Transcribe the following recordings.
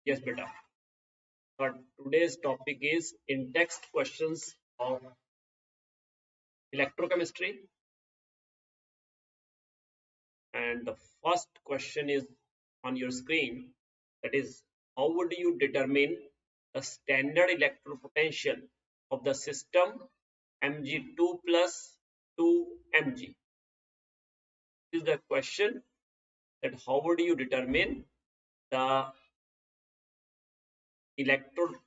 Yes, beta. But today's topic is in-text questions of electrochemistry. And the first question is on your screen. That is, how would you determine the standard electropotential of the system Mg2 plus 2 Mg? This is the question, that how would you determine the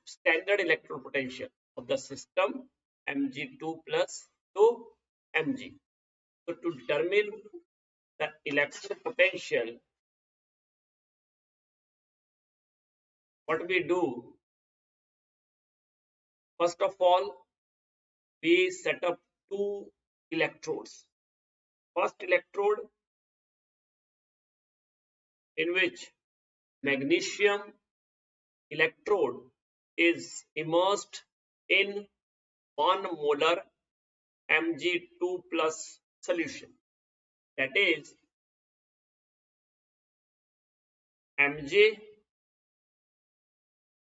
standard electropotential of the system Mg2 plus 2 Mg. So to determine the electropotential, what we do, first of all, we set up two electrodes. First electrode, in which magnesium electrode is immersed in 1 molar Mg2 plus solution. That is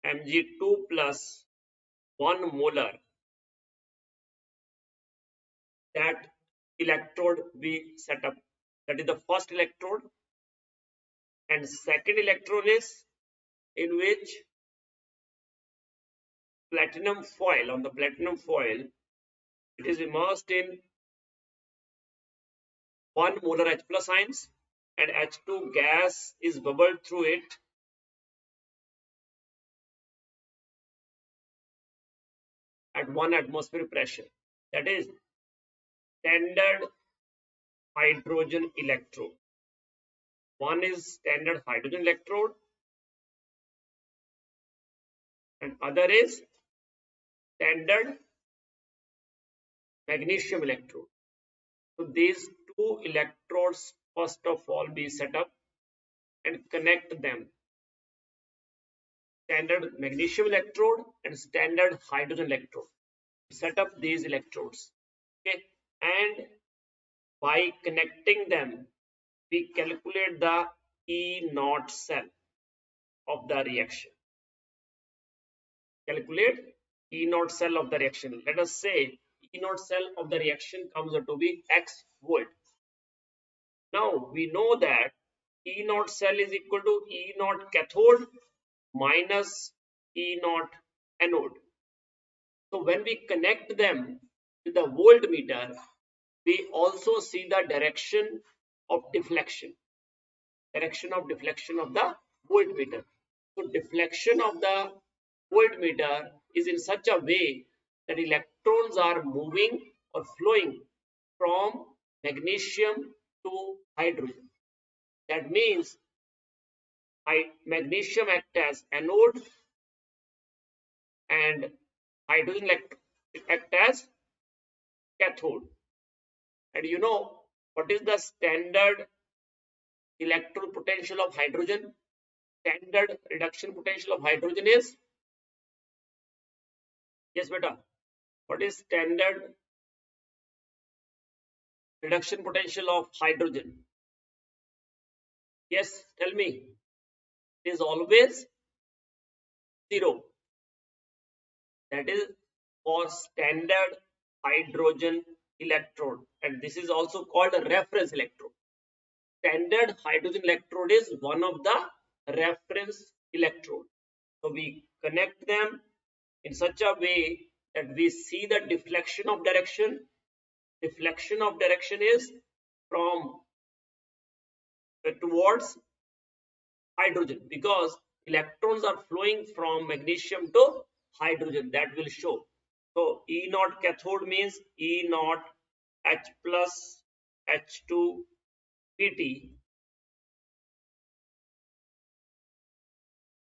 Mg2 plus 1 molar. That electrode we set up. That is the first electrode. And second electrode is in which platinum foil, on the platinum foil, it is immersed in 1 molar H plus ions, and H2 gas is bubbled through it. At 1 atmosphere pressure. That is standard hydrogen electrode. One is standard hydrogen electrode and other is standard magnesium electrode. So these two electrodes first of all we set up and connect them. Standard magnesium electrode and standard hydrogen electrode. Set up these electrodes. Okay, and by connecting them, we calculate the E0 cell of the reaction. Calculate E0 cell of the reaction. Let us say E0 cell of the reaction comes out to be X volt. Now we know that E0 cell is equal to E0 cathode minus E0 anode. So when we connect them with the voltmeter, we also see the direction of deflection. Direction of deflection of the voltmeter. So deflection of the voltmeter is in such a way that electrons are moving or flowing from magnesium to hydrogen. That means magnesium acts as anode and hydrogen acts as cathode. And you know what is the standard electron potential of hydrogen? Standard reduction potential of hydrogen is? Yes, beta. What is standard reduction potential of hydrogen? Yes, tell me. It is always 0. That is for standard hydrogen electrode, and this is also called a reference electrode. Standard hydrogen electrode is one of the reference electrode. So we connect them in such a way that we see the deflection of direction. Deflection of direction is from towards hydrogen, because electrons are flowing from magnesium to hydrogen. That will show. So E0 cathode means E0 H plus H2 Pt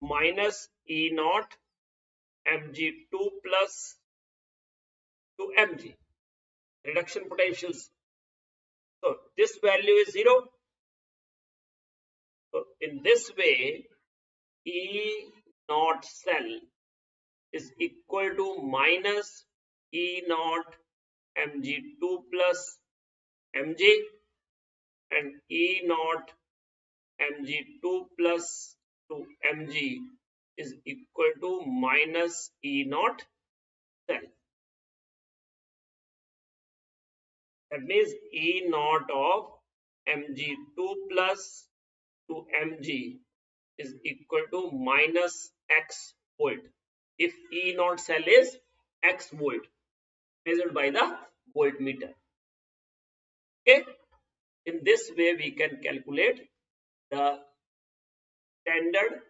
minus E0 Mg2 plus 2 Mg. Reduction potentials. So this value is 0. So in this way, E0 cell is equal to minus E0 Mg2 plus Mg and E0 Mg2 plus 2 Mg is equal to minus E naught cell. That means E naught of Mg2 plus to Mg is equal to minus X volt. If E naught cell is X volt measured by the voltmeter. Okay. In this way, we can calculate the standard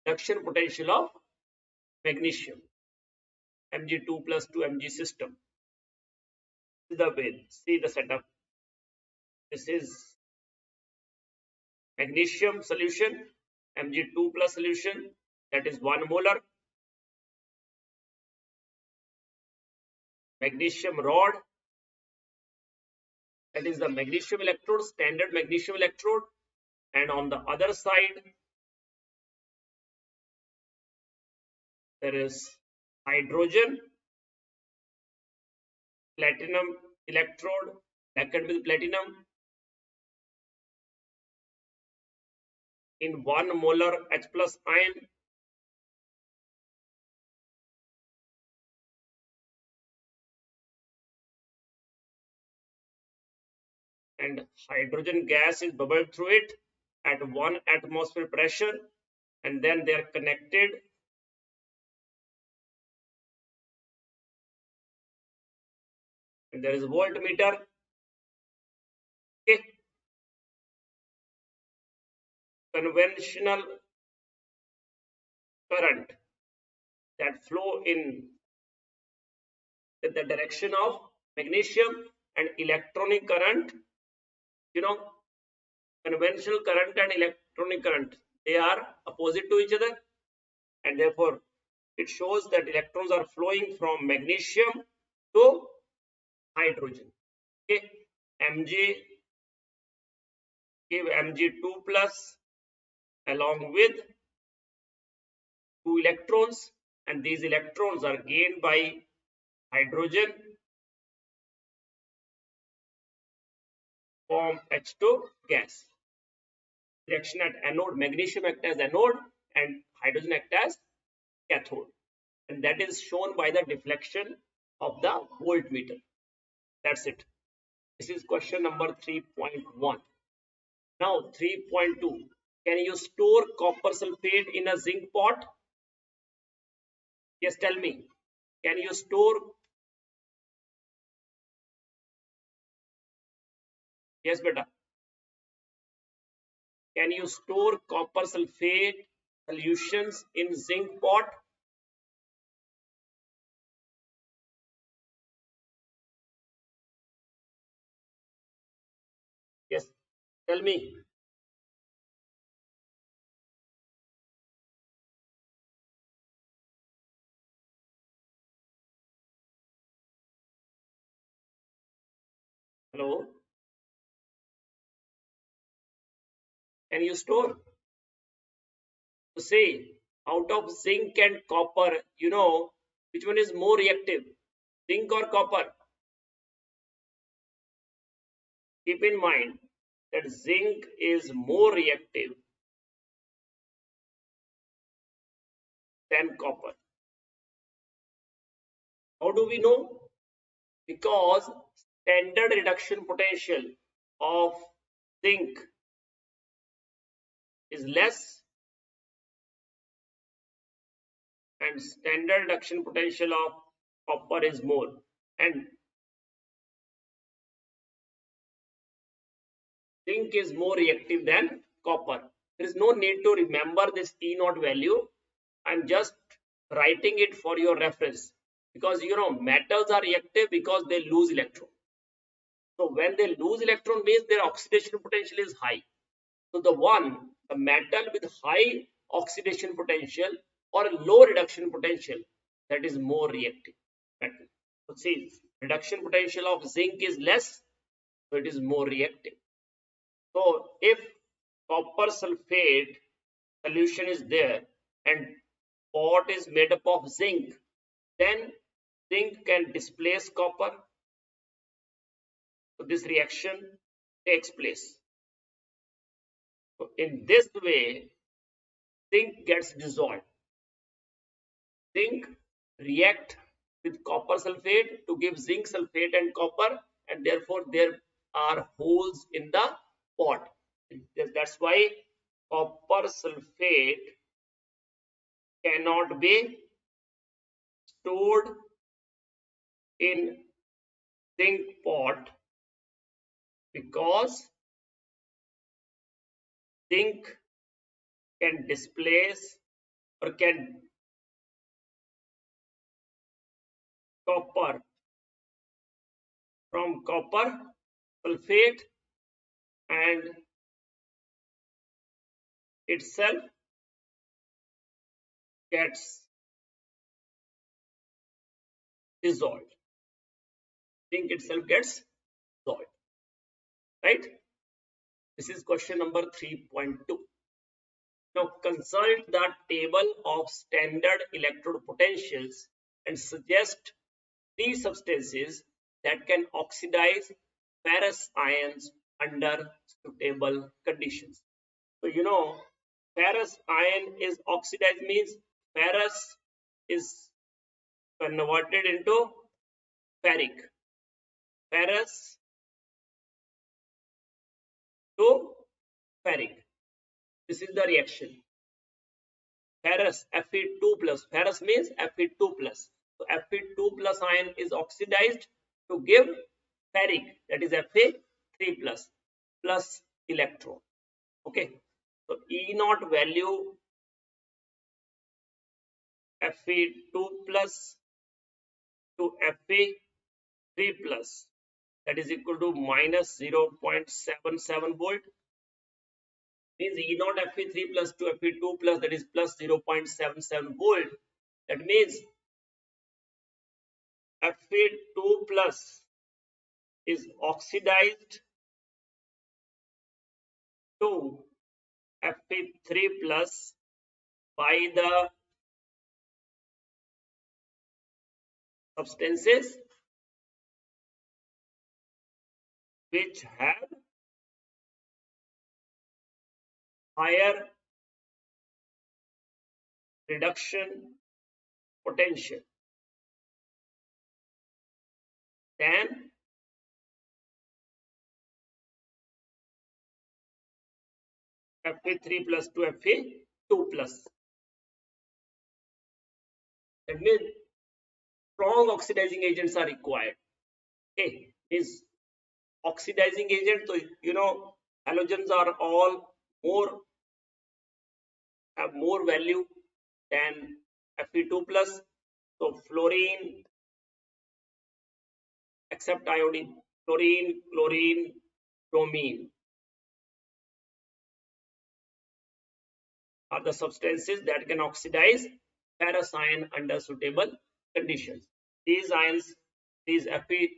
reduction potential of magnesium Mg2 plus to Mg system. This is the way. See the setup. This is magnesium solution, Mg2 plus solution, that is 1 molar. Magnesium rod, that is the magnesium electrode, standard magnesium electrode. And on the other side, there is hydrogen, platinum electrode, blackened with platinum, in 1 molar H plus ion. And hydrogen gas is bubbled through it at 1 atmosphere pressure, and then they are connected. And there is a voltmeter. Okay. Conventional current that flow in the direction of magnesium, and electronic current, conventional current and electronic current, they are opposite to each other, and therefore it shows that electrons are flowing from magnesium to hydrogen. Okay. Mg give Mg2 plus along with 2 electrons, and these electrons are gained by hydrogen, form H2 gas. Reaction at anode, magnesium act as anode and hydrogen act as cathode, and that is shown by the deflection of the voltmeter. That's it. This is question number 3.1. Now 3.2. Can you store copper sulfate in a zinc pot? Yes, tell me. Can you store? Yes, beta. Can you store copper sulfate solutions in zinc pot? Yes, tell me. Hello? Can you store? To say out of zinc and copper, which one is more reactive, zinc or copper? Keep in mind that zinc is more reactive than copper. How do we know? Because standard reduction potential of zinc is less and standard reduction potential of copper is more, and zinc is more reactive than copper. There is no need to remember this E naught value. I'm just writing it for your reference, because metals are reactive because they lose electron. So when they lose electron means their oxidation potential is high. So the metal with high oxidation potential or low reduction potential, that is more reactive metal. So see, reduction potential of zinc is less, so it is more reactive. So if copper sulfate solution is there and pot is made up of zinc, then zinc can displace copper. So this reaction takes place. So in this way, zinc gets dissolved. Zinc react with copper sulfate to give zinc sulfate and copper, and therefore there are holes in the pot. That's why copper sulfate cannot be stored in zinc pot because zinc can displace or can copper from copper sulfate and itself gets dissolved. Zinc itself gets dissolved, right? This is question number 3.2. Now consult the table of standard electrode potentials and suggest three substances that can oxidize ferrous ions under suitable conditions. So you know, ferrous ion is oxidized means ferrous is converted into ferric. Ferrous to ferric. This is the reaction. Ferrous Fe2 plus. Ferrous means Fe2 plus. So Fe2 plus ion is oxidized to give ferric, that is Fe3 plus electron. Okay. So E naught value Fe2 plus to Fe3 plus, that is equal to minus 0.77 volt. Means E naught Fe3 plus to Fe2 plus, that is plus 0.77 volt. That means Fe2 plus is oxidized to Fe3 plus by the substances which have higher reduction potential than Fe3 plus to Fe2 plus. That means strong oxidizing agents are required. Okay, is oxidizing agent. So you know, halogens are all have more value than Fe2 plus. So fluorine, except iodine, fluorine, chlorine, bromine are the substances that can oxidize ferrous ion under suitable conditions. These ions, these F2,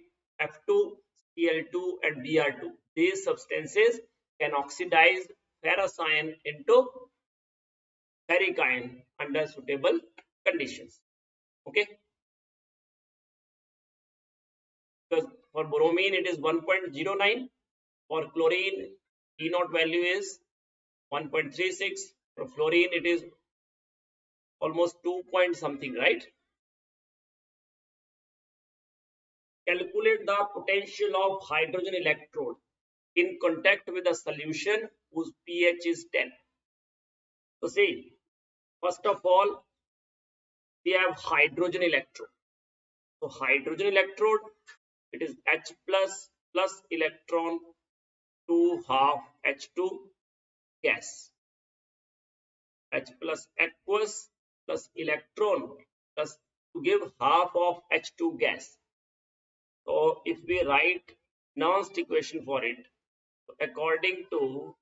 Cl2 and Br2, these substances can oxidize ferrous ion into ferric ion under suitable conditions. Okay. Because for bromine it is 1.09, for chlorine E naught value is 1.36, for fluorine it is almost 2 point something, right? Calculate the potential of hydrogen electrode in contact with a solution whose pH is 10. So see, first of all, we have hydrogen electrode. So hydrogen electrode, it is H plus plus electron to half H2 gas. H plus aqueous plus electron plus to give half of H2 gas. So if we write Nernst equation for it, so according to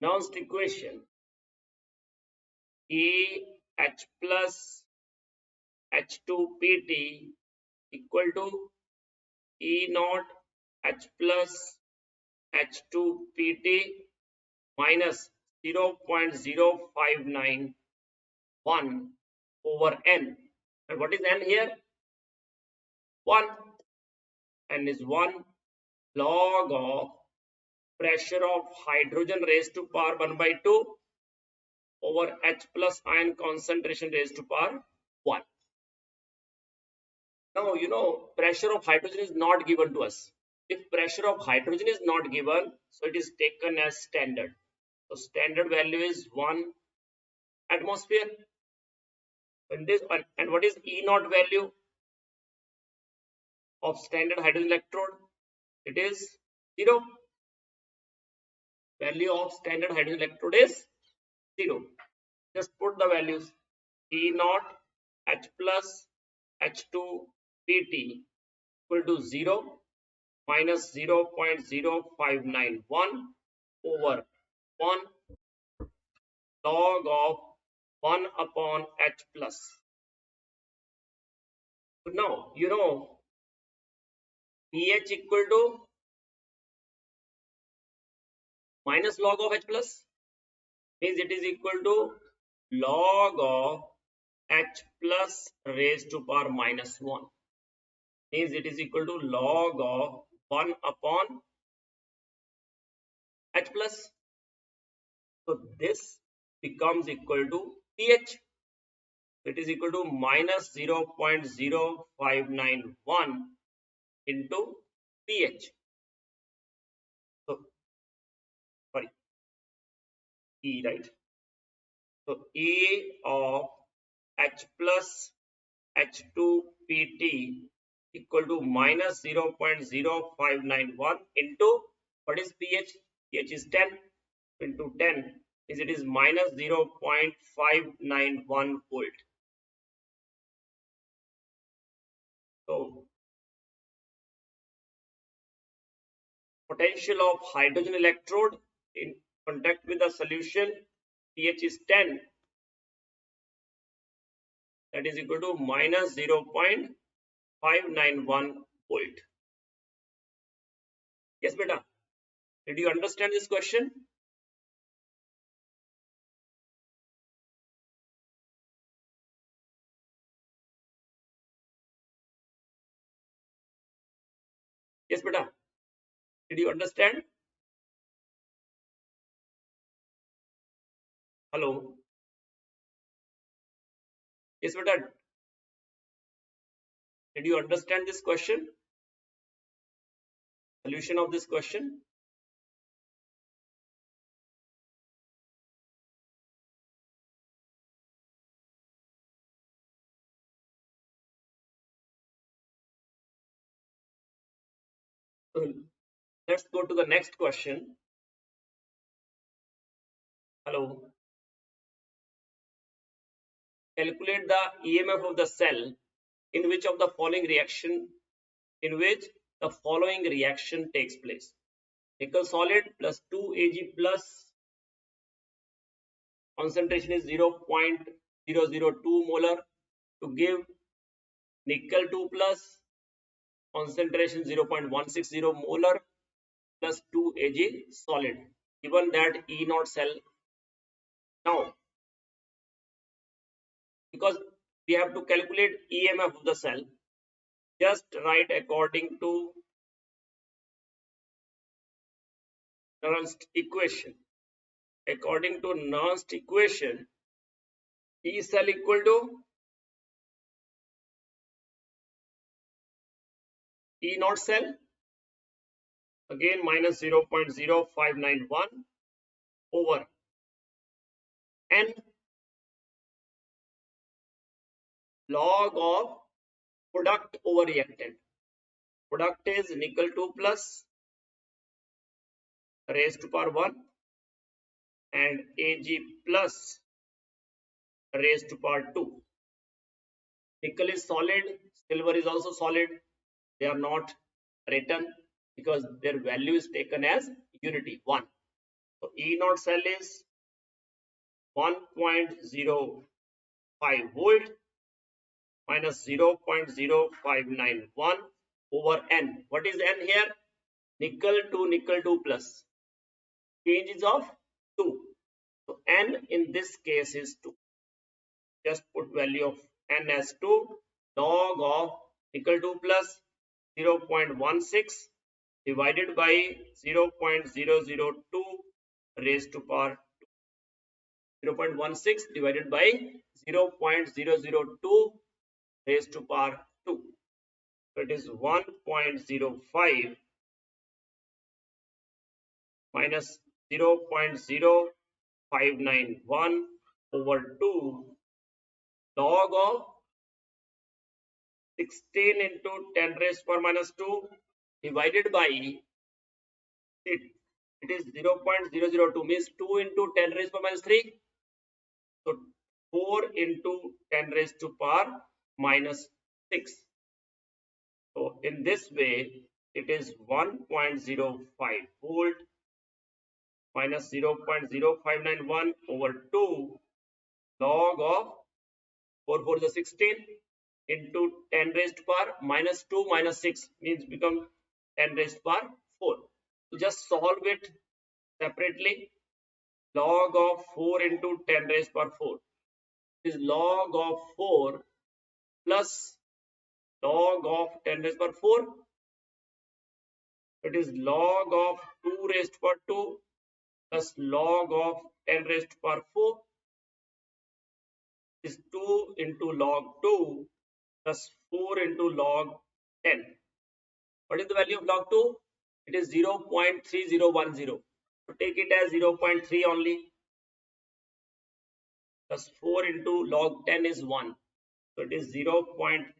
Nernst equation, H plus H2PT equal to E naught H plus H2PT minus 0.0591 over N. And what is N here? 1. N is 1 log of pressure of hydrogen raised to power 1 by 2 over H plus ion concentration raised to power 1. Now, pressure of hydrogen is not given to us. If pressure of hydrogen is not given, so it is taken as standard. So standard value is 1 atmosphere. And what is E naught value of standard hydrogen electrode? It is 0. Value of standard hydrogen electrode is 0. Just put the values. E naught H plus H2 Pt equal to 0 minus 0.0591 over 1 log of 1 upon H plus. So now, pH equal to minus log of H plus means it is equal to log of H plus raised to power minus 1 means it is equal to log of 1 upon H plus. So this becomes equal to pH. It is equal to minus 0.0591 into pH. So sorry, E, right? So E of H plus H2 Pt equal to minus 0.0591 into what is pH? pH is 10 into 10 is it is minus 0.591 volt. So potential of hydrogen electrode in contact with the solution, pH is 10, that is equal to minus 0.591 volt. Yes, beta. Did you understand this question? Yes, beta. Did you understand? Hello. Yes, beta. Did you understand this question? Solution of this question? Let's go to the next question. Hello. Calculate the EMF of the cell in which the following reaction takes place. Nickel solid plus 2 Ag plus concentration is 0.002 molar to give nickel 2 plus concentration 0.160 molar plus 2 Ag solid, given that E naught cell. Now, because we have to calculate EMF of the cell, just write according to Nernst equation. According to Nernst equation, E cell equal to E naught cell, again minus 0.0591 over N log of product over reactant. Product is nickel 2 plus raised to power 1 and Ag plus raised to power 2. Nickel is solid, silver is also solid. They are not written because their value is taken as unity 1. So E naught cell is 1.05 volt minus 0.0591 over N. What is N here? Nickel 2 plus. Change is of 2. So N in this case is 2. Just put value of N as 2 log of nickel 2 plus 0.16 divided by 0.002 raised to power 0.16 divided by 0.002 raised to power 2. So it is 1.05 minus 0.0591 over 2 log of 16 into 10 raised to power minus 2 divided by it is 0.002 means 2 into 10 raised to power minus 3. So 4 into 10 raised to power minus 6. So in this way, it is 1.05 volt minus 0.0591 over 2 log of 4 4 is 16 into 10 raised to power minus 2 minus 6 means become 10 raised to power 4. So just solve it separately. Log of 4 into 10 raised to power 4 is log of 4 plus log of 10 raised to power 4. It is log of 2 raised to power 2 plus log of 10 raised to power 4 is 2 into log 2 plus 4 into log 10. What is the value of log 2? It is 0.3010. So take it as 0.3 only plus 4 into log 10 is 1. So it is 0.6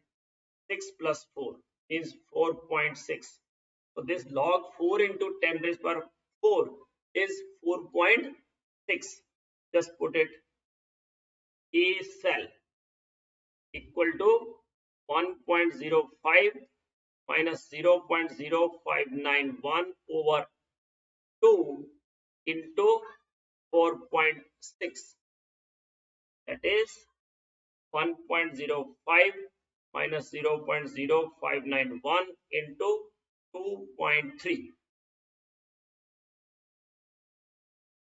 plus 4 is 4.6. So this log 4 into 10 raised to power 4 is 4.6. Just put it A cell equal to 1.05 minus 0.0591 over 2 into 4.6. That is 1.05 minus 0.0591 into 2.3.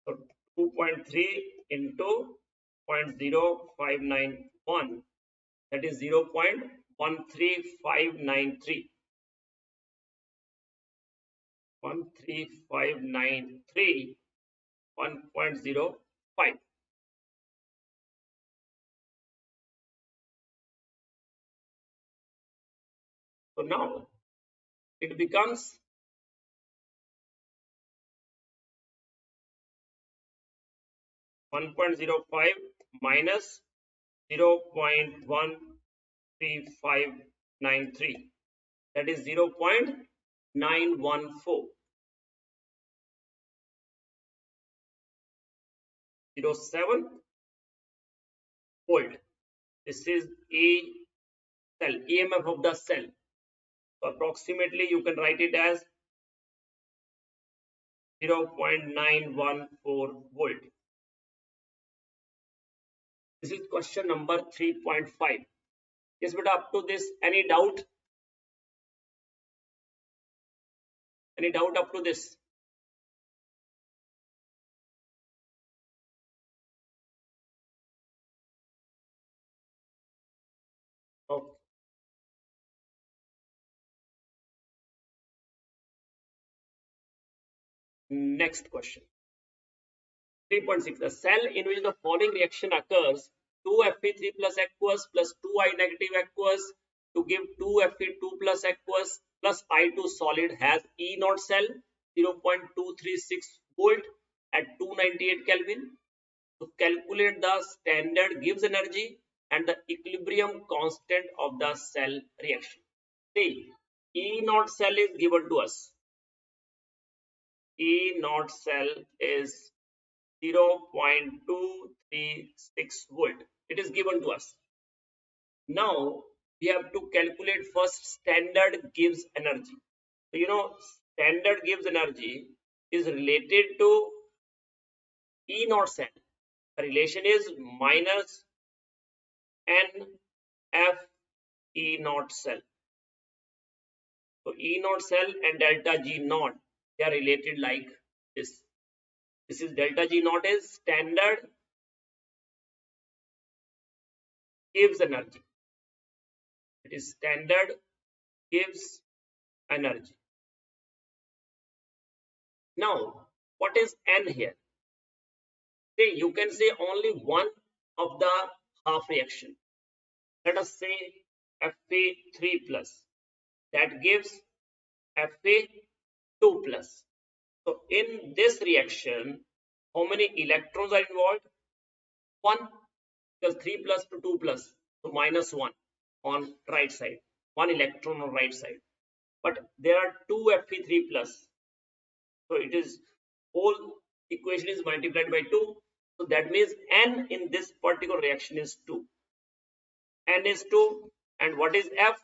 So 2.3 into 0.0591, that is 0.13593. 13593, 1.05. So now it becomes 1.05 minus 0.13593, that is 0.914. 07 volt. This is A cell, EMF of the cell. So approximately you can write it as 0.914 volt. This is question number 3.5. Yes, but up to this, any doubt? Any doubt up to this? Okay. Next question. 3.6. A cell in which the following reaction occurs: 2Fe3 plus aqueous plus 2I negative aqueous to give 2Fe2 plus aqueous plus I2 solid has E0 cell 0.236 volt at 298 Kelvin. To calculate the standard Gibbs energy and the equilibrium constant of the cell reaction. See, E0 cell is given to us. E0 cell is 0.236 volt. It is given to us. Now we have to calculate first standard Gibbs energy. So you know standard Gibbs energy is related to E0 cell. The relation is minus NF E0 cell. So E0 cell and delta G naught, they are related like this. This is delta G naught is standard Gibbs energy. It is standard Gibbs energy. Now, what is N here? Say you can say only one of the half reaction. Let us say Fa3 plus. That gives Fa2 plus. So in this reaction, how many electrons are involved? One, because 3 plus to 2 plus, so minus 1 on right side, one electron on right side. But there are two Fe3 plus, so it is whole equation is multiplied by 2. So that means N in this particular reaction is 2. N is 2, and what is F?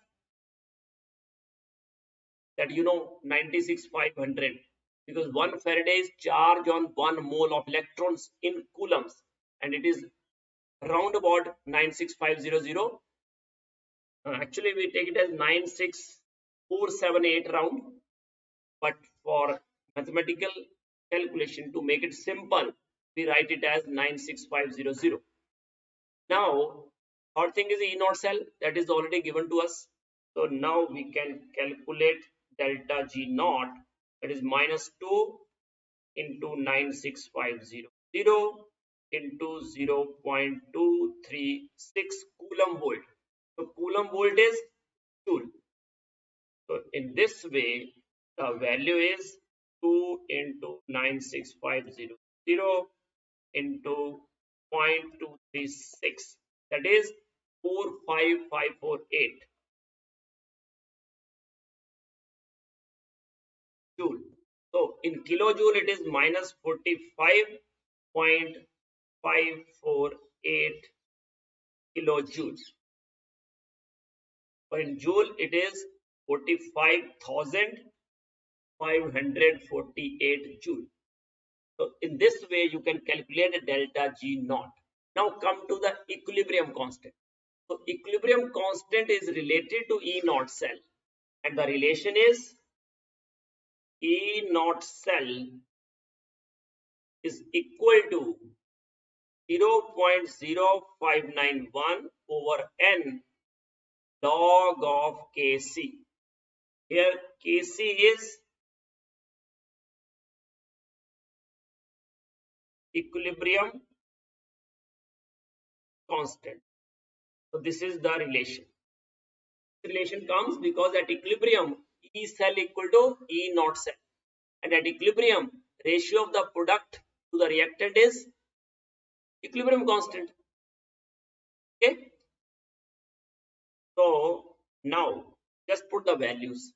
That 96,500, because 1 Faraday's charge on 1 mole of electrons in coulombs, and it is round about 96500. Actually, we take it as 96478 round, but for mathematical calculation, to make it simple, we write it as 96500. Now, third thing is E naught cell, that is already given to us. So now we can calculate delta G naught, that is minus 2 into 96500 into 0.236 coulomb volt. So coulomb volt is joule. So in this way, the value is 2 into 96500 into 0.236, that is 45548 joule. So in kilojoule it is minus 45.548 kilojoules. But in joule it is 45,548 joule. So in this way you can calculate a delta G naught. Now come to the equilibrium constant. So equilibrium constant is related to E naught cell, and the relation is E naught cell is equal to 0.0591 over N log of Kc. Here Kc is equilibrium constant. So this is the relation. This relation comes because at equilibrium E cell equal to E naught cell, and at equilibrium ratio of the product to the reactant is equilibrium constant. Okay. So now just put the values.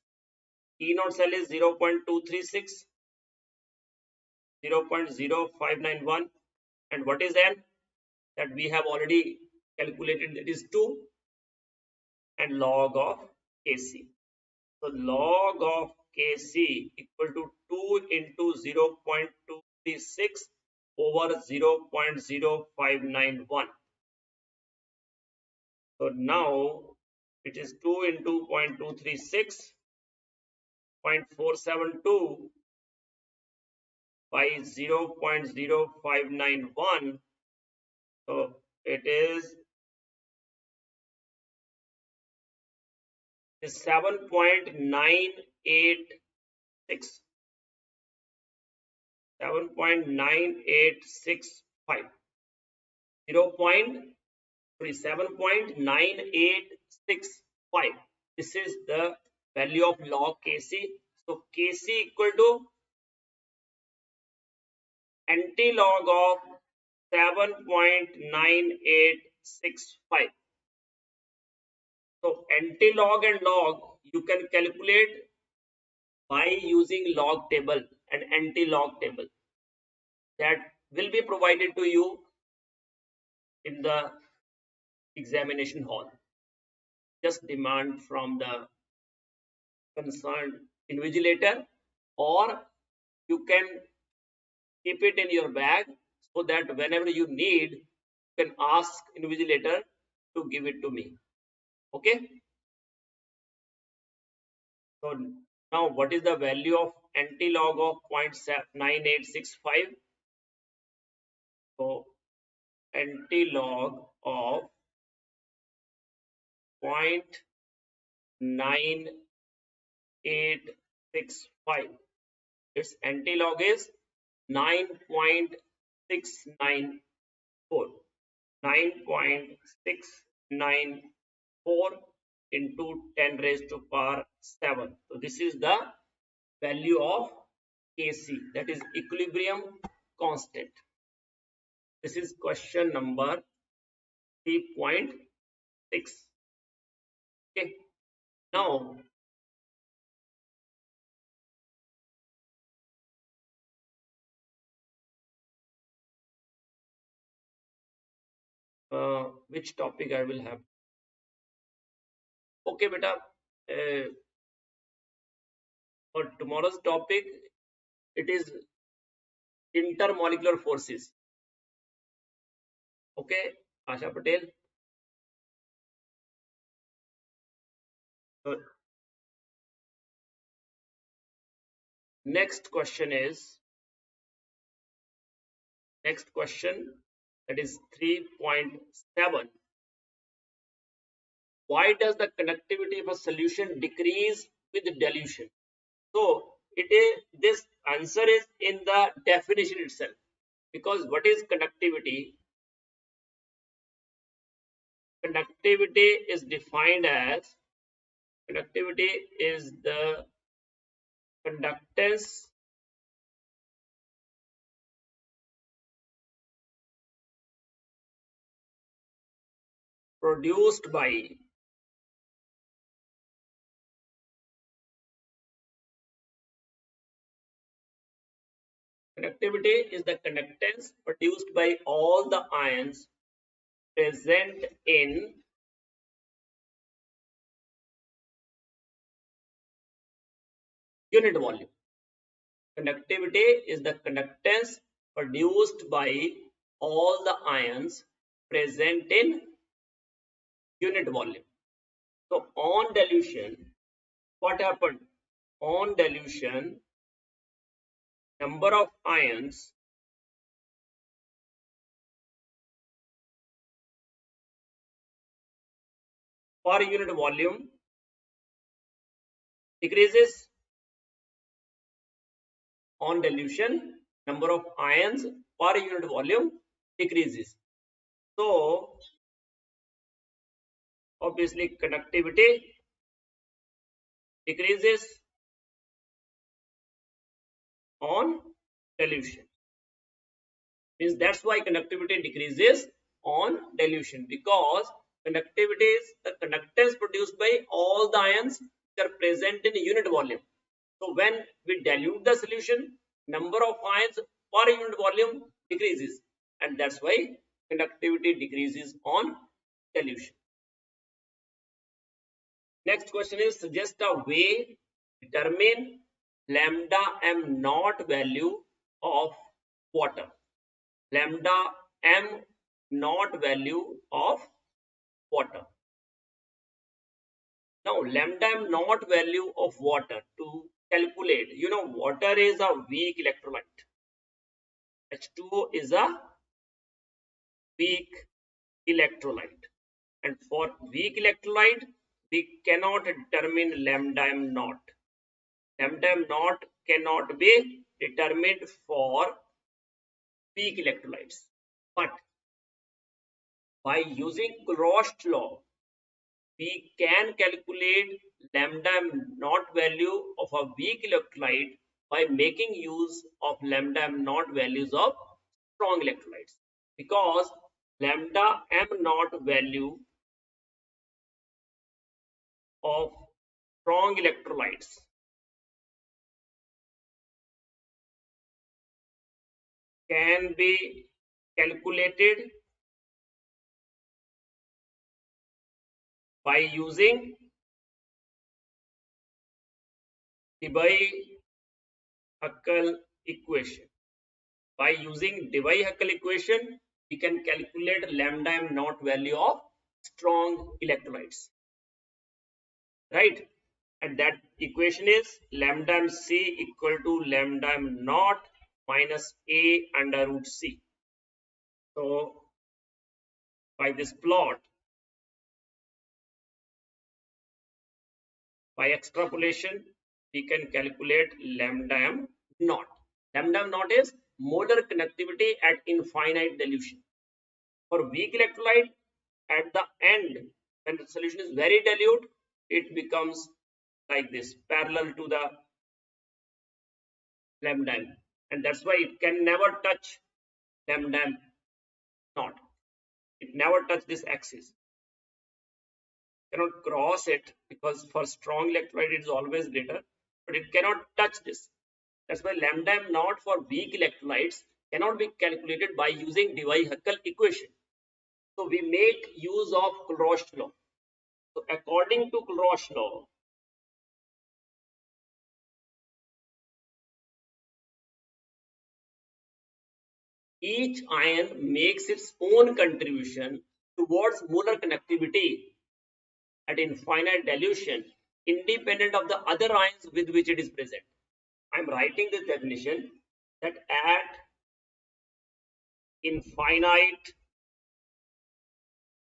E naught cell is 0.236, 0.0591, and what is N? That we have already calculated, that is 2, and log of Kc. So log of Kc equal to 2 into 0.236 over 0.0591. So now it is 2 into 0.236, 0.472 by 0.0591. So it is 7.986, 7.9865, 7.9865. This is the value of log Kc. So Kc equal to anti-log of 7.9865. So anti-log and log you can calculate by using log table and anti-log table, that will be provided to you in the examination hall. Just demand from the concerned invigilator, or you can keep it in your bag so that whenever you need, you can ask invigilator to give it to me. Okay. So now what is the value of anti-log of 0.9865? So anti-log of 0.9865 its antilog is 9.694. 9.694 into 10 raised to power 7. So this is the value of Kc, that is equilibrium constant. This is question number 3.6. Okay. Now which topic I will have? Okay, beta. For tomorrow's topic, it is intermolecular forces. Okay, Asha Patel. So next question that is 3.7. Why does the conductivity of a solution decrease with dilution? So this answer is in the definition itself. Because what is conductivity? Conductivity is defined as conductivity is the conductance produced by all the ions present in unit volume. Conductivity is the conductance produced by all the ions present in unit volume. So on dilution, what happened? On dilution, number of ions per unit volume decreases. On dilution, number of ions per unit volume decreases. So obviously conductivity decreases on dilution. Means that's why conductivity decreases on dilution, because conductivity is the conductance produced by all the ions which are present in unit volume. So when we dilute the solution, number of ions per unit volume decreases, and that's why conductivity decreases on dilution. Next question is, suggest a way to determine lambda m naught value of water. Lambda m naught value of water. Now lambda m naught value of water, to calculate, water is a weak electrolyte. H2O is a weak electrolyte, and for weak electrolyte we cannot determine lambda m naught. Lambda m naught cannot be determined for weak electrolytes, but by using Clausius law we can calculate lambda m naught value of a weak electrolyte by making use of lambda m naught values of strong electrolytes, because lambda m naught value of strong electrolytes can be calculated by using Debye-Huckel equation. By using Debye-Huckel equation, we can calculate lambda m naught value of strong electrolytes, right? And that equation is lambda m c equal to lambda m naught minus a under root c. So by this plot, by extrapolation, we can calculate lambda m naught. Lambda m naught is molar conductivity at infinite dilution. For weak electrolyte, at the end, when the solution is very dilute, it becomes like this, parallel to the lambda m, and that's why it can never touch lambda m naught. It never touch this axis. Cannot cross it because for strong electrolyte it is always greater, but it cannot touch this. That's why lambda m naught for weak electrolytes cannot be calculated by using Debye-Huckel equation. So we make use of Clausius law. So according to Clausius law, each ion makes its own contribution towards molar conductivity at infinite dilution, independent of the other ions with which it is present. I am writing this definition that at infinite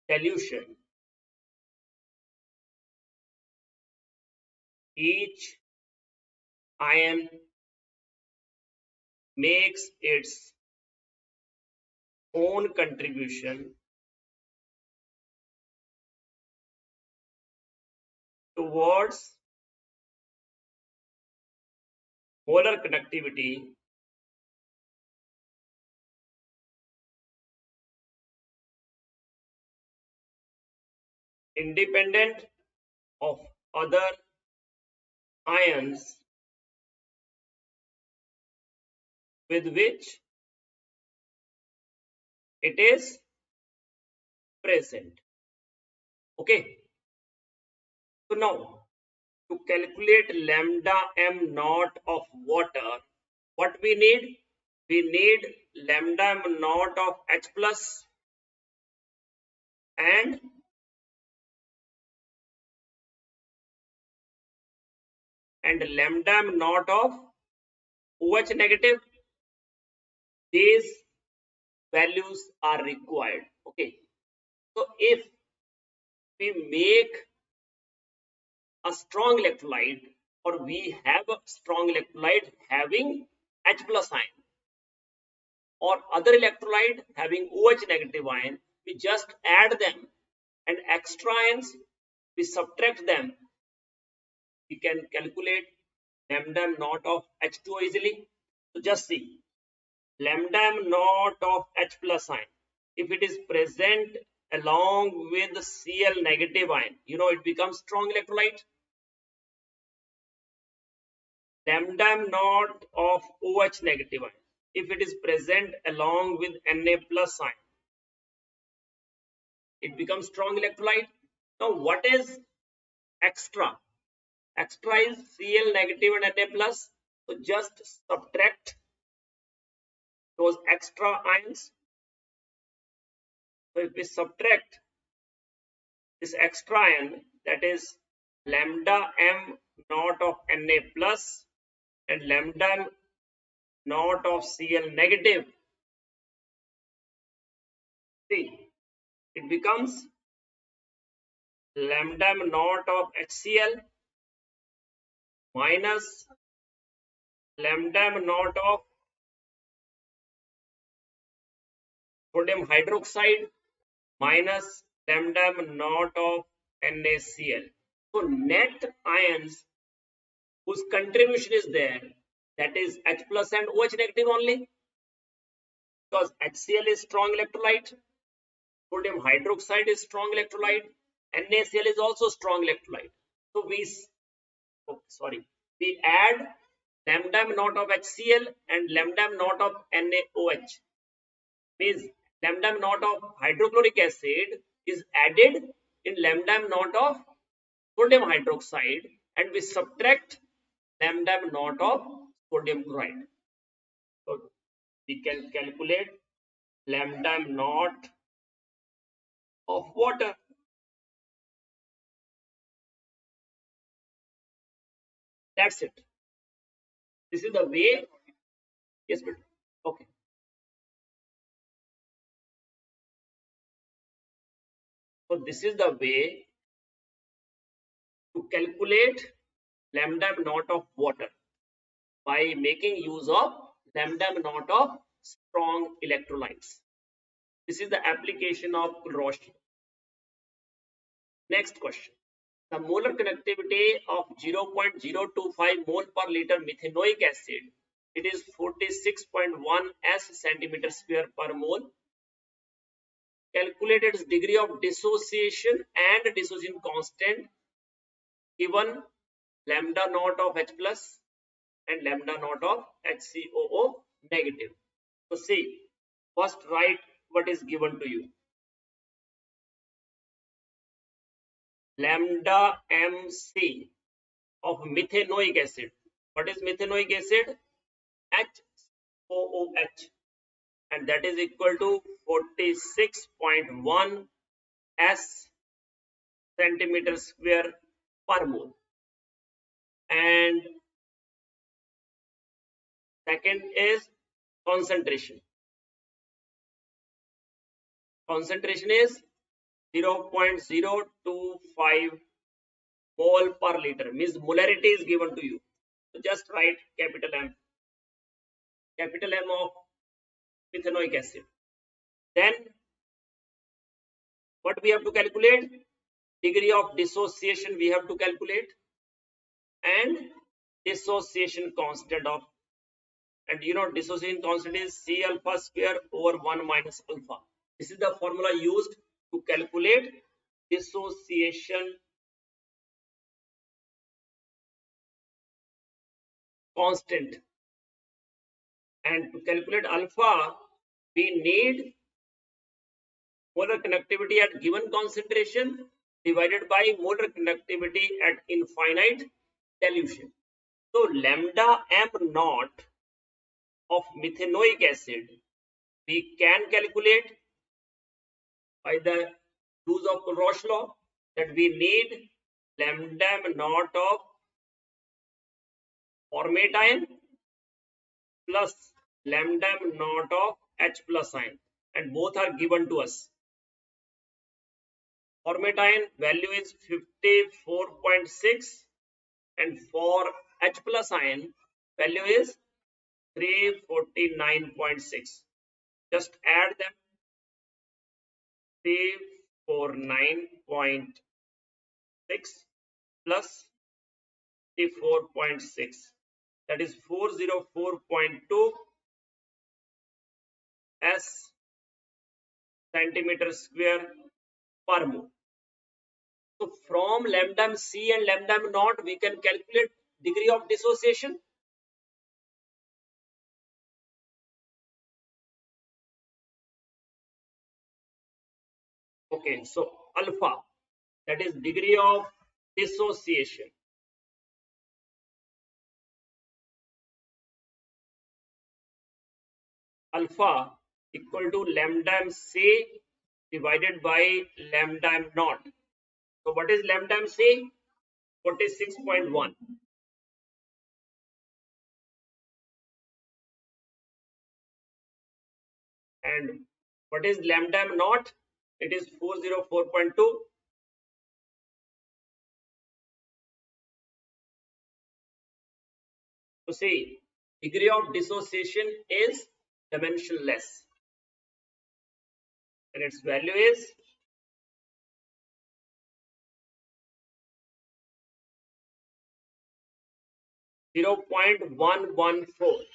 dilution, each ion makes its own contribution towards molar conductivity independent of other ions with which it is present. Okay, so now to calculate lambda m naught of water, what we need? We need lambda m naught of H plus and lambda m naught of OH negative. These values are required. Okay, so if we make a strong electrolyte, or we have a strong electrolyte having H plus ion, or other electrolyte having OH negative ion, we just add them, and extra ions we subtract them. We can calculate lambda m naught of H2O easily. So just see, lambda m naught of H plus ion, if it is present along with Cl negative ion, it becomes strong electrolyte. Lambda m naught of OH negative ion, if it is present along with Na plus ion, it becomes strong electrolyte. Now what is extra? Extra is Cl negative and Na plus. So just subtract those extra ions. So if we subtract this extra ion, that is lambda m naught of Na plus and lambda naught of Cl negative, see, it becomes lambda m naught of HCl minus lambda m naught of sodium hydroxide minus lambda m naught of NaCl. So net ions whose contribution is there, that is H plus and OH negative only, because HCl is strong electrolyte, sodium hydroxide is strong electrolyte, NaCl is also strong electrolyte. So we add lambda m naught of HCl and lambda m naught of NaOH. Means lambda m naught of hydrochloric acid is added in lambda m naught of sodium hydroxide, and we subtract lambda m naught of sodium chloride. So we can calculate lambda m naught of water. That's it. This is the way. Yes, but okay. So this is the way to calculate lambda m naught of water. by making use of lambda naught of strong electrolytes. This is the application of Roche. Next question. The molar conductivity of 0.025 mole per liter methanoic acid, it is 46.1 s centimeter square per mole. Calculate its degree of dissociation and dissociation constant given lambda naught of H plus and lambda naught of HCOO negative. So see, first write what is given to you. Lambda MC of methanoic acid. What is methanoic acid? HOOH, and that is equal to 46.1 s centimeter square per mole. And second is concentration. Concentration is 0.025 mole per liter, means molarity is given to you. So just write capital M of methanoic acid. Then what we have to calculate? Degree of dissociation we have to calculate, and dissociation constant of, and you know dissociation constant is C alpha square over 1 minus alpha. This is the formula used to calculate dissociation constant. And to calculate alpha, we need molar conductivity at given concentration divided by molar conductivity at infinite dilution. So lambda m naught of methanoic acid we can calculate by the use of Roche law, that we need lambda m naught of formate ion plus lambda m naught of H plus ion, and both are given to us. Formate ion value is 54.6, and for H plus ion value is 349.6. Just add them. 349.6 plus 34.6, that is 404.2 s centimeter square per mole. So from lambda C and lambda naught we can calculate degree of dissociation. Okay, so alpha, that is degree of dissociation. Alpha equal to lambda C divided by lambda naught. So what is lambda C? 46.1. And what is lambda naught? It is 404.2. So see, degree of dissociation is dimensionless, and its value is 0.114.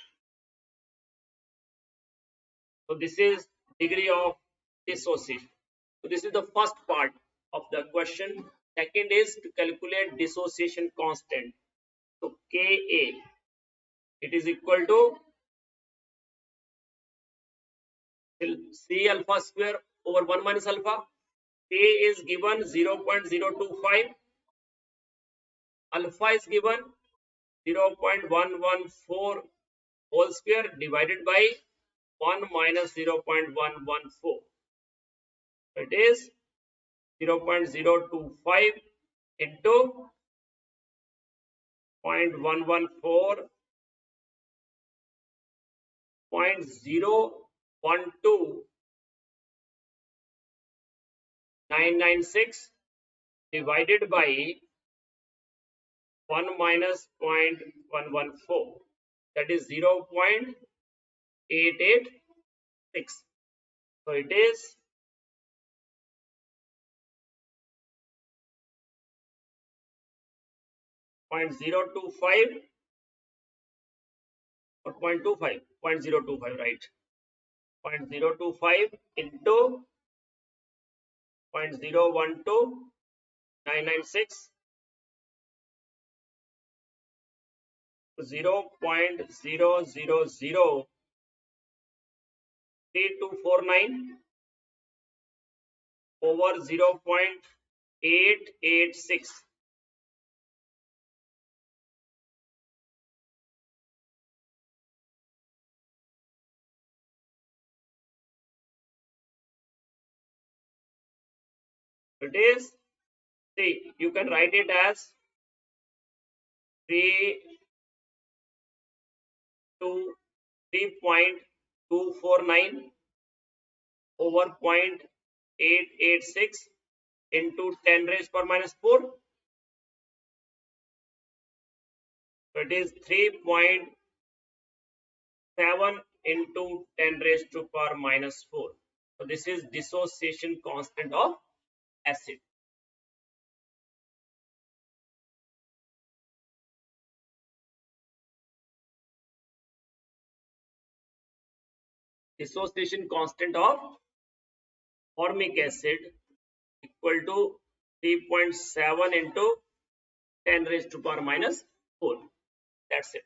So this is degree of dissociation. So this is the first part of the question. Second is to calculate dissociation constant. So Ka, it is equal to C alpha square over 1 minus alpha. K is given 0.025. Alpha is given 0.114 whole square divided by 1 minus 0.114. It is 0.025 into 0.114 0.012996 divided by 1 minus 0.114. that is 0.886. So it is 0.025 or 0.25, 0.025, right? 0.025 into 0.012996, 0.0003249 over 0.886. It is, see, you can write it as 3 to 3.249 over 0.886 into 10 raised per minus 4. So it is 3.7 into 10 raised to power minus 4. So this is dissociation constant of acid. Dissociation constant of formic acid equal to 3.7 into 10 raised to power minus 4. That's it.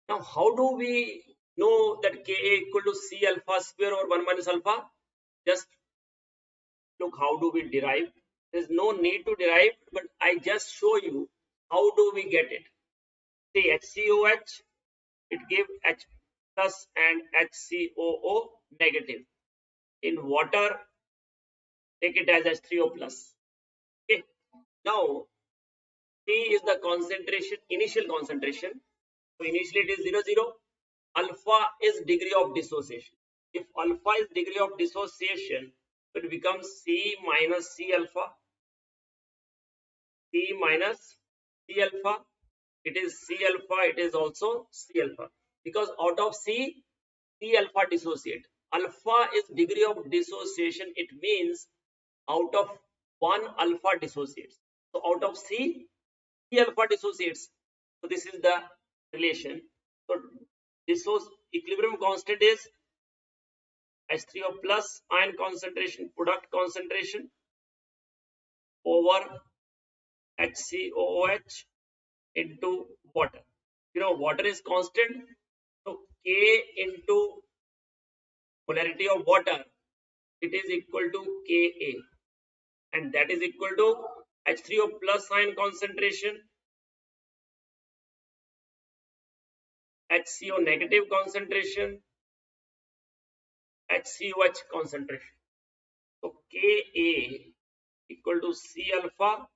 Now, how do we know that Ka equal to C alpha square or 1 minus alpha? Just look, how do we derive? There's no need to derive, but I just show you how do we get it. See, HCOH, it gives H plus and HCOO negative. In water, take it as H3O plus. Okay. Now, C is the concentration, initial concentration. So initially it is 0, 0. Alpha is degree of dissociation. If alpha is degree of dissociation, it becomes C minus C alpha. C minus C alpha. It is C alpha. It is also C alpha. Because out of C, C alpha dissociate. Alpha is degree of dissociation. It means out of 1 alpha dissociates. So out of C, C alpha dissociates. So this is the relation. So equilibrium constant is H3O plus ion concentration, product concentration over HCOOH into water. You know, water is constant. So K into polarity of water, it is equal to Ka. And that is equal to H3O plus ion concentration, HCO negative concentration, HCOH concentration. So Ka equal to C alpha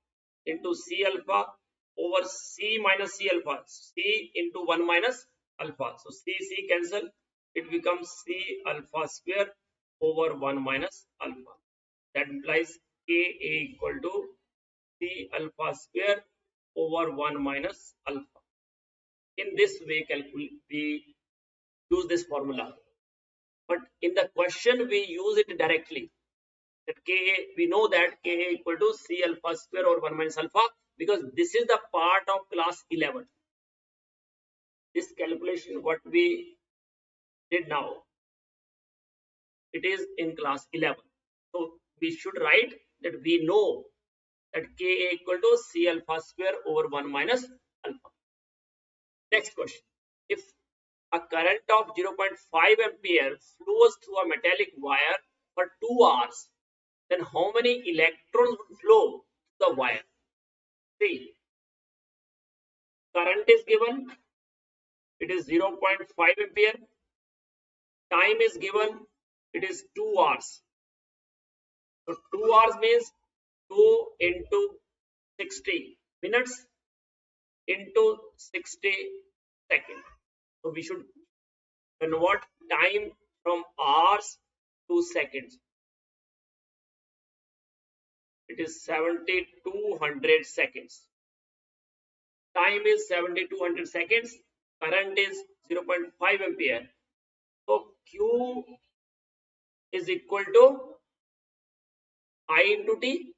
into C alpha over C minus C alpha. C into 1 minus alpha. So C cancel. It becomes C alpha square over 1 minus alpha. That implies Ka equal to C alpha square over 1 minus alpha. In this way, we use this formula. But in the question, we use it directly. That Ka, we know that Ka equal to C alpha square or 1 minus alpha, because this is the part of class 11. This calculation, what we did now, it is in class 11. So we should write that we know that Ka equal to C alpha square over 1 minus alpha. Next question. If a current of 0.5 ampere flows through a metallic wire for 2 hours, then how many electrons would flow through the wire? See, current is given, it is 0.5 ampere. Time is given, it is 2 hours. So 2 hours means 2 into 60 minutes into 60 seconds. So we should convert time from hours to seconds. It is 7200 seconds. Time is 7200 seconds. current is 0.5 ampere. So Q is equal to I into T.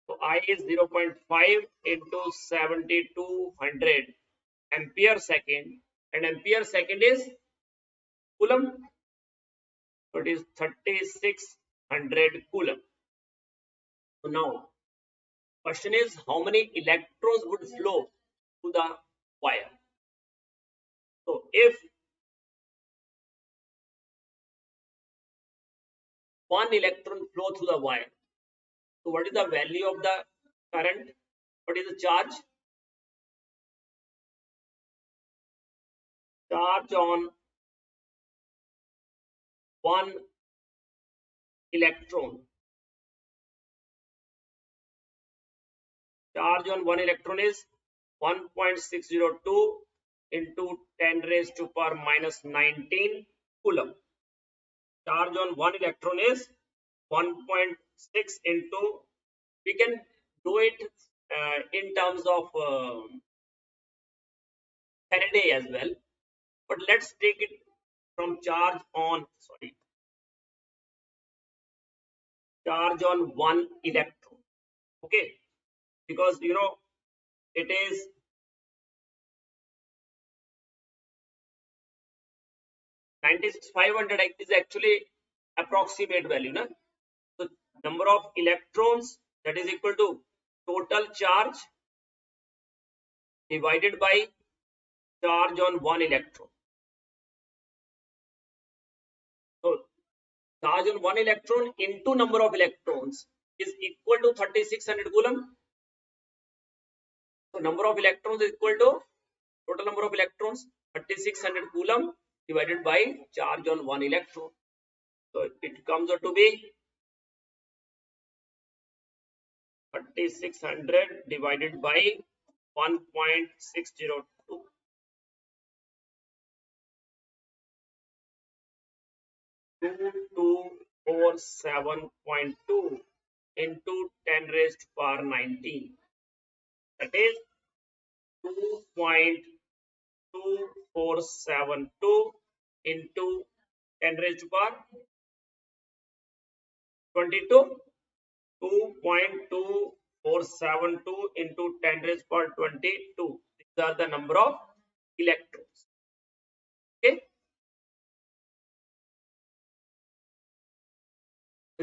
So I is 0.5 into 7200 ampere second, and ampere second is coulomb. So it is 3600 coulomb. So now question is, how many electrons would flow through the wire? So if one electron flow through the wire, so what is the value of the current? What is the charge? Charge on one electron. Charge on one electron is 1.602 into 10 raised to power minus 19 coulomb. Charge on one electron is 1.6 into, we can do it in terms of Faraday as well, but let's take it from charge on one electron. Okay, because you know it is 96,500 is actually approximate value, na? So number of electrons, that is equal to total charge divided by charge on one electron. So charge on one electron into number of electrons is equal to 3600 coulomb. So number of electrons is equal to total number of electrons 3600 coulomb divided by charge on one electron. So it comes out to be 3600 divided by 1.602. 2247.2 into 10 raised to power 19. That is 2.2472 into 10 raised to power 22. 2.2472 into 10 raised to power 22. These are the number of electrons. Okay.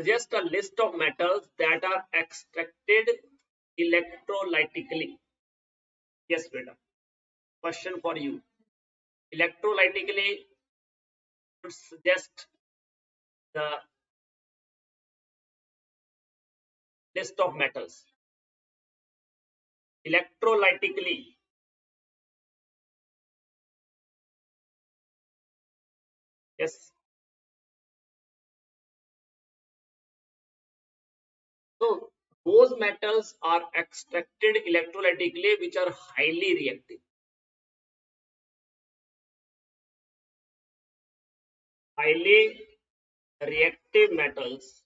Just a list of metals that are extracted electrolytically. Yes, beta. Question for you. Electrolytically, suggest the list of metals. Electrolytically. Yes. So those metals are extracted electrolytically which are highly reactive. Highly reactive metals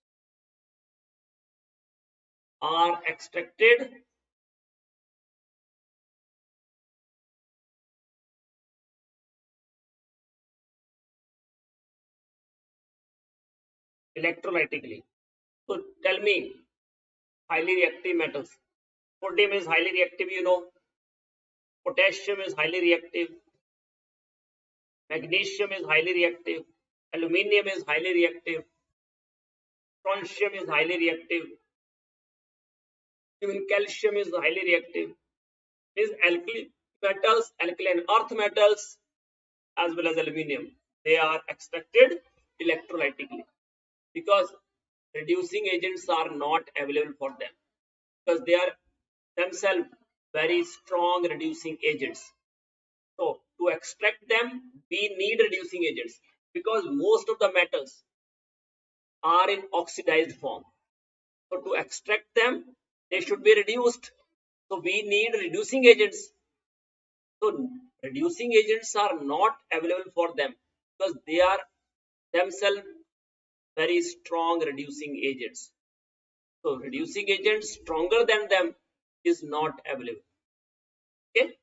are extracted electrolytically. So tell me, highly reactive metals. Sodium is highly reactive, you know. Potassium is highly reactive. Magnesium is highly reactive. Aluminium is highly reactive. Strontium is highly reactive. Even calcium is highly reactive. These alkali metals, alkaline earth metals, as well as aluminium, they are extracted electrolytically because reducing agents are not available for them, because they are themselves very strong reducing agents. So to extract them, we need reducing agents because most of the metals are in oxidized form. So to extract them, they should be reduced. So we need reducing agents. So reducing agents are not available for them because they are themselves very strong reducing agents. So reducing agents stronger than them is not available. Okay.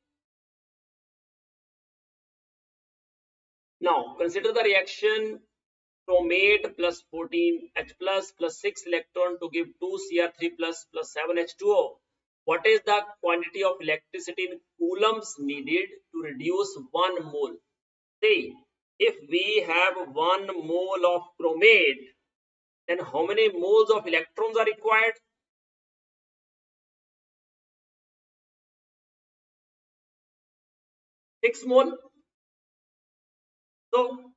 Now consider the reaction chromate plus 14H plus 6 electron to give 2 Cr3 plus 7 H2O. What is the quantity of electricity in coulombs needed to reduce 1 mole? See, if we have 1 mole of chromate, then how many moles of electrons are required? 6 mole. So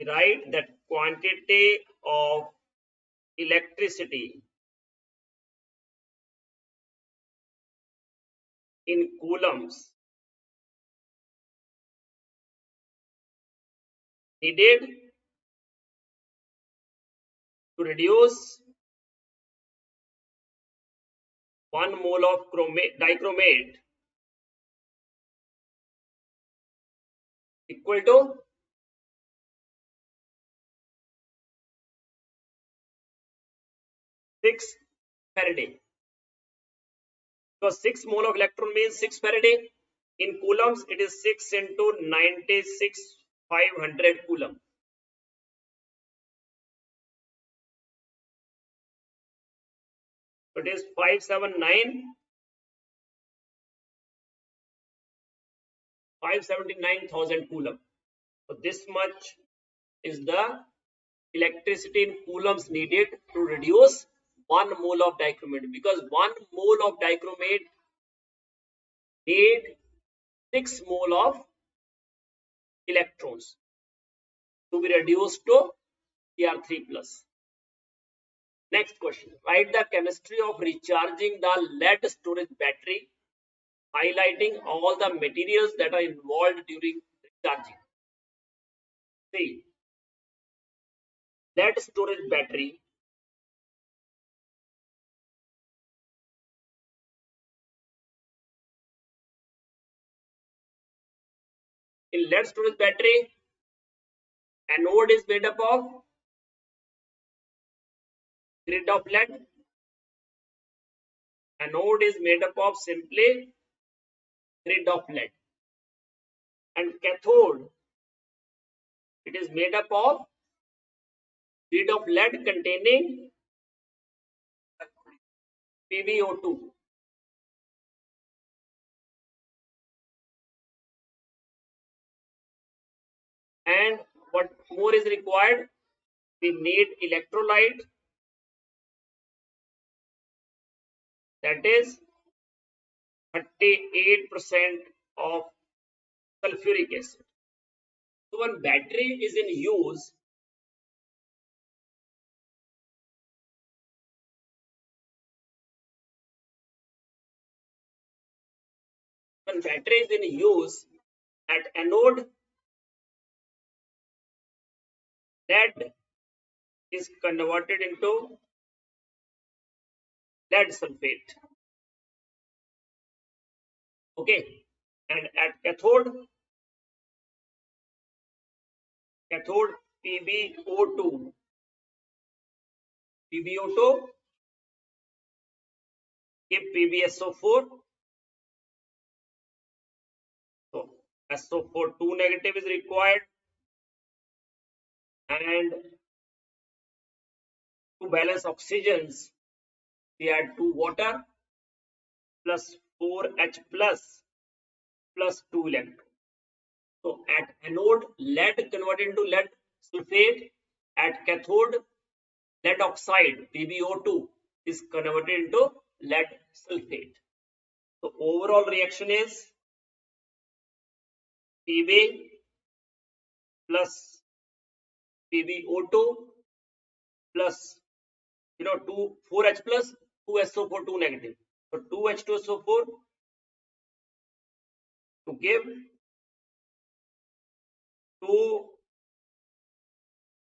write that quantity of electricity in coulombs needed to reduce 1 mole of dichromate equal to 6 Faraday. Because 6 mole of electron means 6 Faraday. In coulombs, it is 6 into 96 500 coulomb. So it is 579,000 coulomb. So this much is the electricity in coulombs needed to reduce 1 mole of dichromate, because 1 mole of dichromate need 6 mole of electrons to be reduced to Cr3 plus. Next question. Write the chemistry of recharging the lead storage battery, highlighting all the materials that are involved during recharging. See, lead storage battery in lead storage battery, anode is made up of grid of lead. Anode is made up of simply grid of lead, and cathode, it is made up of grid of lead containing PbO2. And what more is required? We need electrolyte, that is 38% of sulfuric acid. So when battery is in use, at anode, lead is converted into lead sulfate. Okay, and at cathode PbO2 give PbSO4. So SO4 2 negative is required, and to balance oxygens we add 2 water plus 4H plus 2 electron. So at anode, lead converted into lead sulfate. At cathode, lead oxide PbO2 is converted into lead sulfate. So overall reaction is Pb plus PbO2 plus 4H plus 2SO4 2 negative. So 2H2SO4 to give 2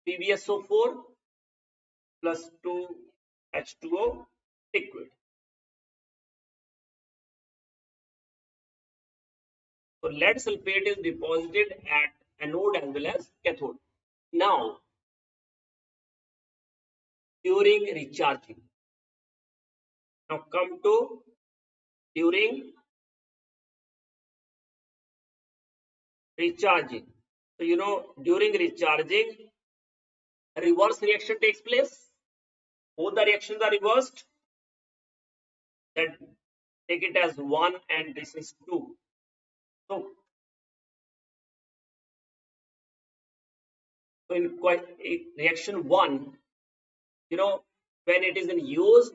PbSO4 plus 2 H2O liquid. So lead sulfate is deposited at anode as well as cathode. Now during recharging. Now come to during recharging. So you know, during recharging, a reverse reaction takes place. Both the reactions are reversed. Then take it as 1 and this is 2. So, in reaction 1, you know, when it is in use,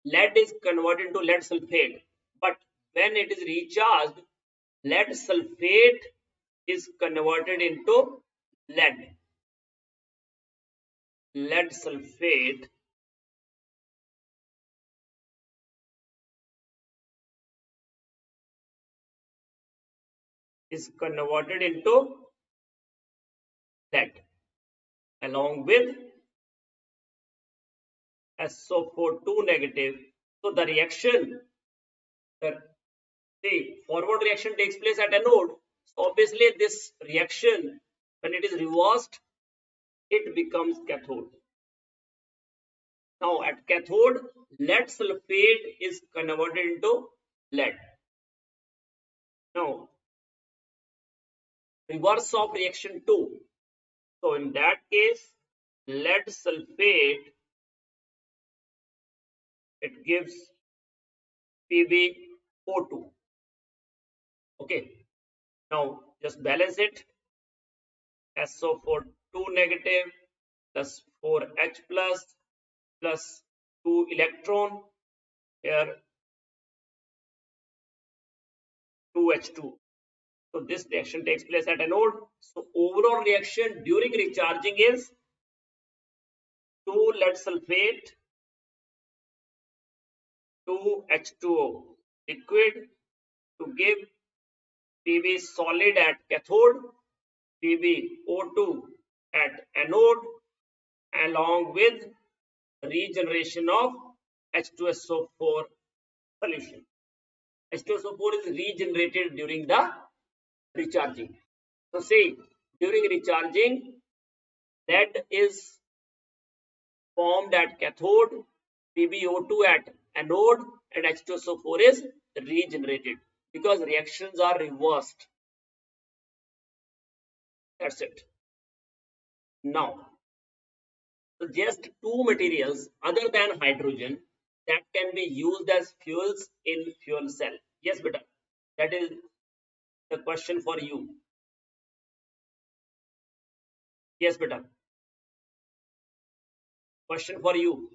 lead is converted into lead sulfate. But when it is recharged, lead sulfate is converted into lead. Lead sulfate is converted into lead along with SO4 2 negative. So the reaction, the forward reaction takes place at anode. So obviously this reaction, when it is reversed, it becomes cathode. Now at cathode, lead sulfate is converted into lead. Now reverse of reaction 2. So in that case, lead sulfate, it gives PbO2. Okay. Now just balance it. SO4 2 negative plus 4H plus 2 electron. Here 2H2. So this reaction takes place at anode. So overall reaction during recharging is 2 lead sulfate, 2 H2O liquid to give Pb solid at cathode, PbO2 at anode, along with regeneration of H2SO4 solution. H2SO4 is regenerated during the recharging. So see, during recharging, lead is formed at cathode, PbO2 at anode, and H2SO4 is regenerated because reactions are reversed. That's it. Now, so just two materials other than hydrogen that can be used as fuels in fuel cell. Yes, beta. That is the question for you. Yes, beta. Question for you.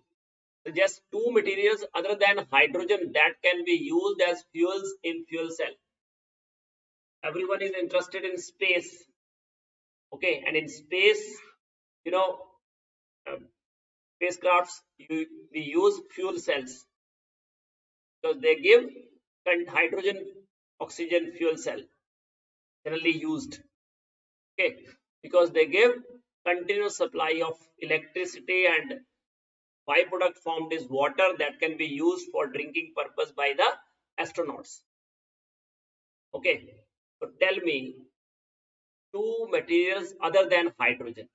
So just two materials other than hydrogen that can be used as fuels in fuel cell. Everyone is interested in space. Okay, and in space, you know, spacecrafts, we use fuel cells because they give hydrogen oxygen fuel cell generally used. Okay, because they give continuous supply of electricity and byproduct formed is water that can be used for drinking purpose by the astronauts. Okay, so tell me two materials other than hydrogen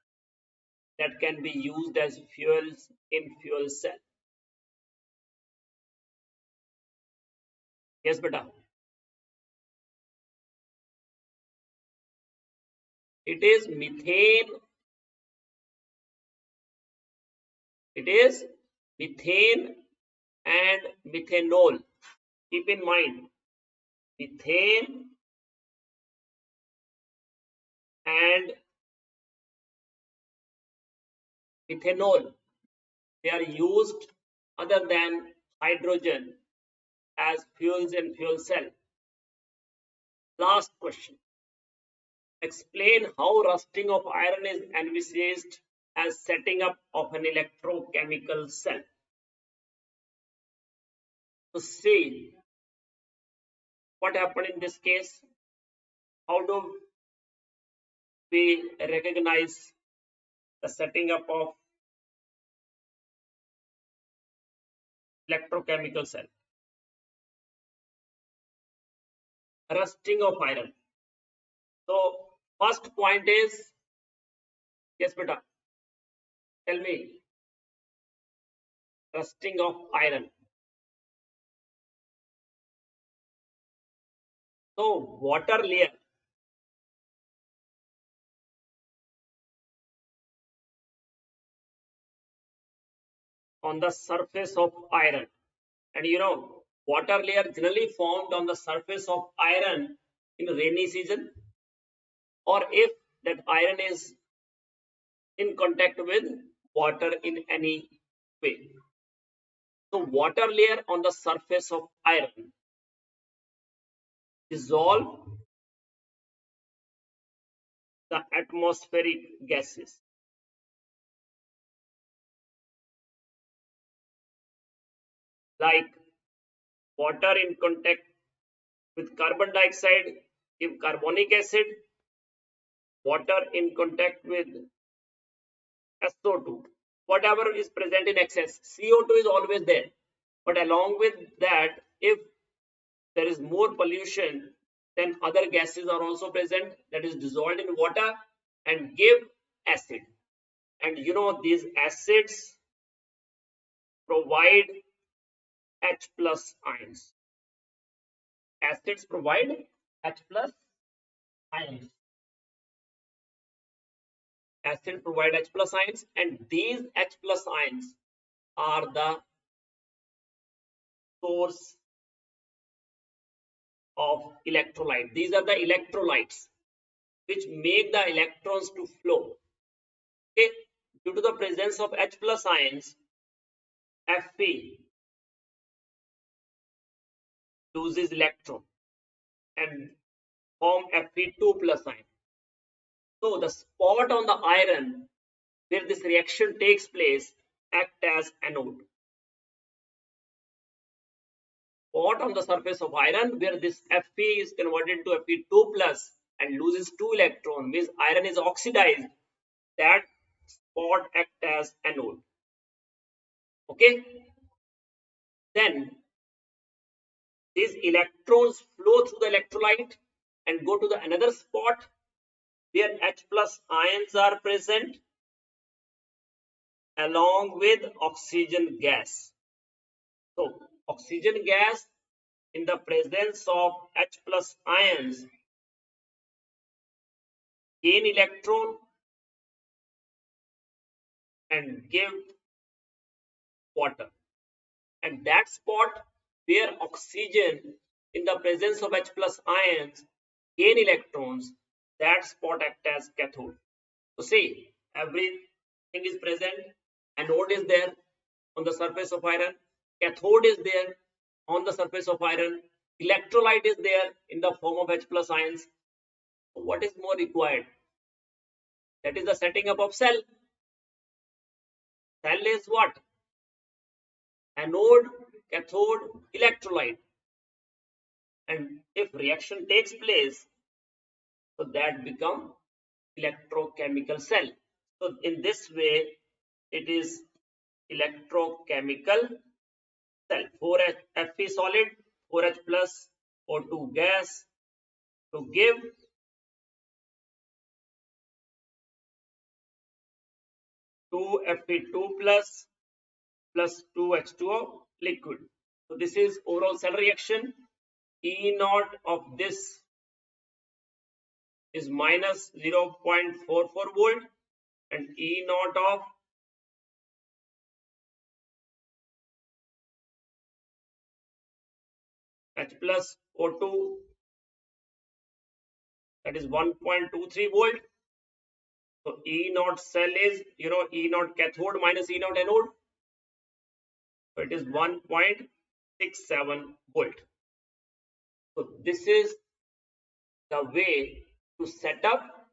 that can be used as fuels in fuel cell. Yes, beta. It is methane. It is methane and methanol. Keep in mind, methane and methanol, they are used other than hydrogen as fuels in fuel cell. Last question. Explain how rusting of iron is envisaged as setting up of an electrochemical cell. So see what happened in this case. How do we recognize the setting up of electrochemical cell? Rusting of iron. So first point is, yes beta, tell me. rusting of iron. So water layer on the surface of iron, and water layer generally formed on the surface of iron in rainy season, or if that iron is in contact with water in any way. So water layer on the surface of iron dissolve the atmospheric gases like water in contact with carbon dioxide give carbonic acid, water in contact with SO2, whatever is present in excess. CO2 is always there, but along with that, if there is more pollution, then other gases are also present that is dissolved in water and give acid. And these acids provide H plus ions. Acids provide H plus ions. Acid provide H plus ions, and these H plus ions are the source of electrolyte. These are the electrolytes which make the electrons to flow. Okay, due to the presence of H plus ions, Fe loses electron and form Fe2 plus ion. So the spot on the iron where this reaction takes place act as anode. Spot on the surface of iron where this Fe is converted to Fe2 plus and loses 2 electron, means iron is oxidized, that spot act as anode. Okay, then these electrons flow through the electrolyte and go to the another spot where H plus ions are present along with oxygen gas. So oxygen gas in the presence of H plus ions gain electron and give water. And that spot where oxygen in the presence of H plus ions gain electrons, that spot act as cathode. So see, everything is present. Anode is there on the surface of iron. Cathode is there on the surface of iron. Electrolyte is there in the form of H plus ions. So what is more required? That is the setting up of cell. Cell is what? Anode, cathode, electrolyte. And if reaction takes place, so that become electrochemical cell. So in this way, it is electrochemical cell. 4H Fe solid, 4H plus O2 gas to give two Fe2 plus 2H2O liquid. So this is overall cell reaction. E naught of this is minus 0.44 volt and E naught of H plus O2, that is 1.23 volt. So E naught cell is, E naught cathode minus E naught anode. So it is 1.67 volt. So this is the way to set up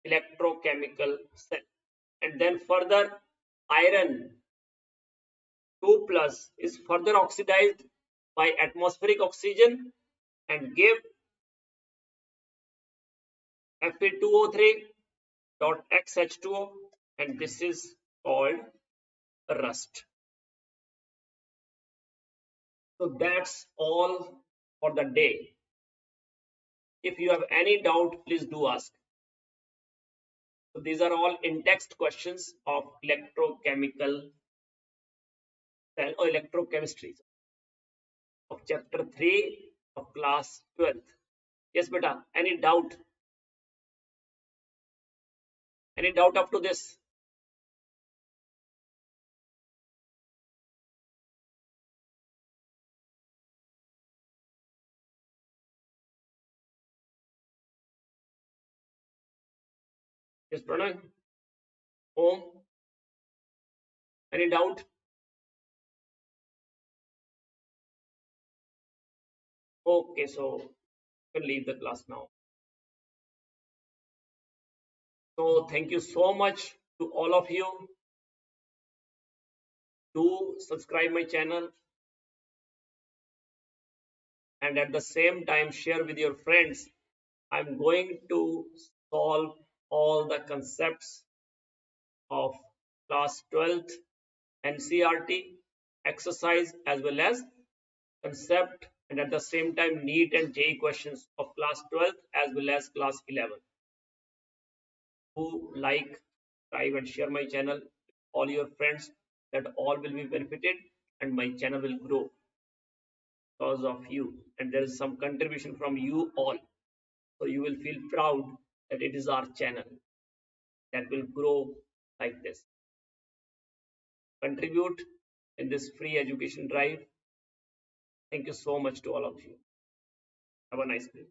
electrochemical cell. And then further, iron 2 plus is further oxidized by atmospheric oxygen and give Fe2O3.XH2O, and this is called rust. So that's all for the day. If you have any doubt, please do ask. So these are all in-text questions of electrochemical cell or electrochemistry of chapter 3 of class 12th. Yes, beta. Any doubt? Any doubt up to this? Yes, Pranay. Home. Any doubt? Okay, so you can leave the class now. So thank you so much to all of you. Do subscribe my channel and at the same time share with your friends. I'm going to solve all the concepts of class 12th NCERT exercise as well as concept and at the same time NEET and JEE questions of class 12th as well as class 11. Who like, subscribe and share my channel with all your friends, that all will be benefited and my channel will grow because of you, and there is some contribution from you all, so you will feel proud that it is our channel that will grow like this. Contribute in this free education drive. Thank you so much to all of you. Have a nice day.